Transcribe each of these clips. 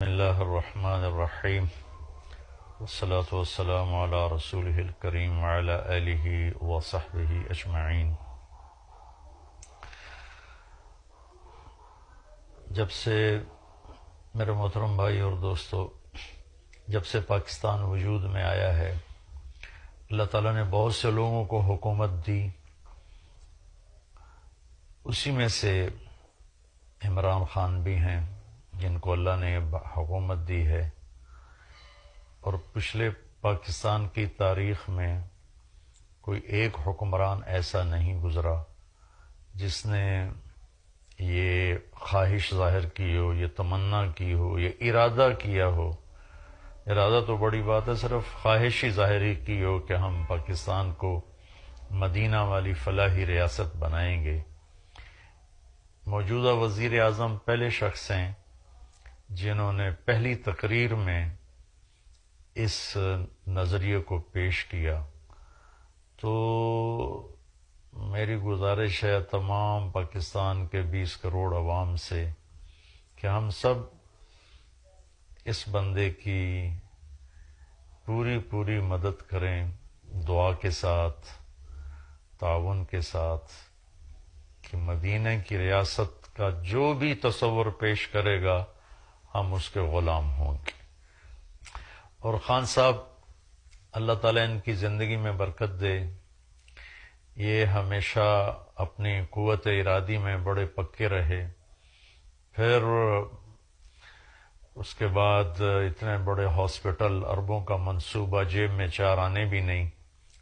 بسم اللہ الرحمن الرحیم والصلاة والسلام علی رسولہ الکریم وعلی آلہ وصحبہ اجمعین۔ جب سے میرے محترم بھائی اور دوستو، جب سے پاکستان وجود میں آیا ہے، اللہ تعالیٰ نے بہت سے لوگوں کو حکومت دی۔ اسی میں سے عمران خان بھی ہیں جن کو اللہ نے حکومت دی ہے، اور پچھلے پاکستان کی تاریخ میں کوئی ایک حکمران ایسا نہیں گزرا جس نے یہ خواہش ظاہر کی ہو، یہ تمنا کی ہو، یہ ارادہ کیا ہو۔ ارادہ تو بڑی بات ہے، صرف خواہش ہی ظاہر کی ہو کہ ہم پاکستان کو مدینہ والی فلاحی ریاست بنائیں گے۔ موجودہ وزیر اعظم پہلے شخص ہیں جنہوں نے پہلی تقریر میں اس نظریے کو پیش کیا۔ تو میری گزارش ہے تمام پاکستان کے 20 کروڑ عوام سے کہ ہم سب اس بندے کی پوری مدد کریں، دعا کے ساتھ، تعاون کے ساتھ، کہ مدینہ کی ریاست کا جو بھی تصور پیش کرے گا ہم اس کے غلام ہوں گے۔ اور خان صاحب، اللہ تعالیٰ ان کی زندگی میں برکت دے، یہ ہمیشہ اپنی قوت ارادی میں بڑے پکے رہے۔ پھر اس کے بعد اتنے بڑے ہاسپٹل، اربوں کا منصوبہ، جیب میں 4 آنے بھی نہیں،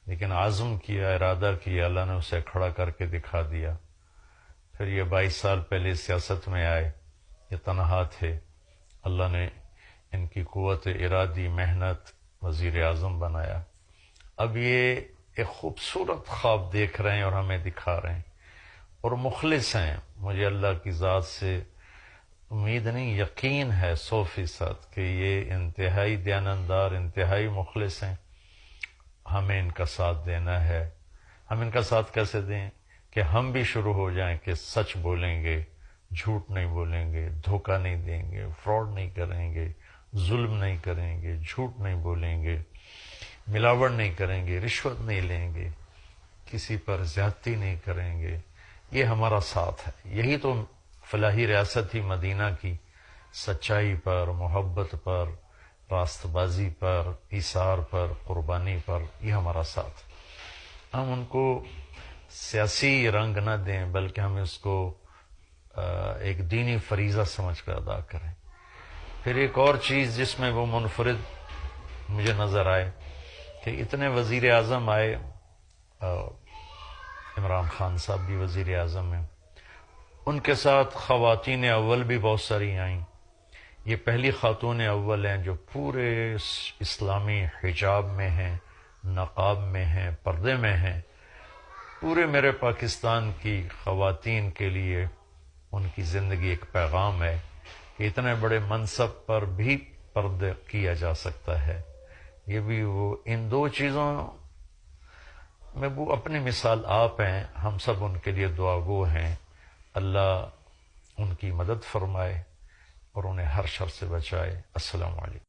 لیکن عزم کیا، ارادہ کیا، اللہ نے اسے کھڑا کر کے دکھا دیا۔ پھر یہ 22 سال پہلے سیاست میں آئے، یہ تنہا تھے، اللہ نے ان کی قوت ارادی، محنت، وزیر اعظم بنایا۔ اب یہ ایک خوبصورت خواب دیکھ رہے ہیں اور ہمیں دکھا رہے ہیں، اور مخلص ہیں۔ مجھے اللہ کی ذات سے امید نہیں، یقین ہے 100% کہ یہ انتہائی دیانتدار، انتہائی مخلص ہیں۔ ہمیں ان کا ساتھ دینا ہے۔ ہم ان کا ساتھ کیسے دیں؟ کہ ہم بھی شروع ہو جائیں کہ سچ بولیں گے، جھوٹ نہیں بولیں گے، دھوکہ نہیں دیں گے، فراڈ نہیں کریں گے، ظلم نہیں کریں گے، جھوٹ نہیں بولیں گے، ملاوٹ نہیں کریں گے، رشوت نہیں لیں گے، کسی پر زیادتی نہیں کریں گے۔ یہ ہمارا ساتھ ہے۔ یہی تو فلاحی ریاست ہی مدینہ کی، سچائی پر، محبت پر، راست بازی پر، ایثار پر، قربانی پر، یہ ہمارا ساتھ۔ ہم ان کو سیاسی رنگ نہ دیں، بلکہ ہم اس کو ایک دینی فریضہ سمجھ کر ادا کریں۔ پھر ایک اور چیز جس میں وہ منفرد مجھے نظر آئے کہ اتنے وزیر اعظم آئے، عمران خان صاحب بھی وزیر اعظم ہیں، ان کے ساتھ خواتین اول بھی بہت ساری آئیں۔ یہ پہلی خاتون اول ہیں جو پورے اسلامی حجاب میں ہیں، نقاب میں ہیں، پردے میں ہیں۔ پورے میرے پاکستان کی خواتین کے لیے ان کی زندگی ایک پیغام ہے کہ اتنے بڑے منصب پر بھی پردہ کیا جا سکتا ہے۔ یہ بھی وہ ان 2 چیزوں میں وہ اپنی مثال آپ ہیں، ہم سب ان کے لیے دعا گو ہیں۔ اللہ ان کی مدد فرمائے اور انہیں ہر شر سے بچائے۔ السلام علیکم۔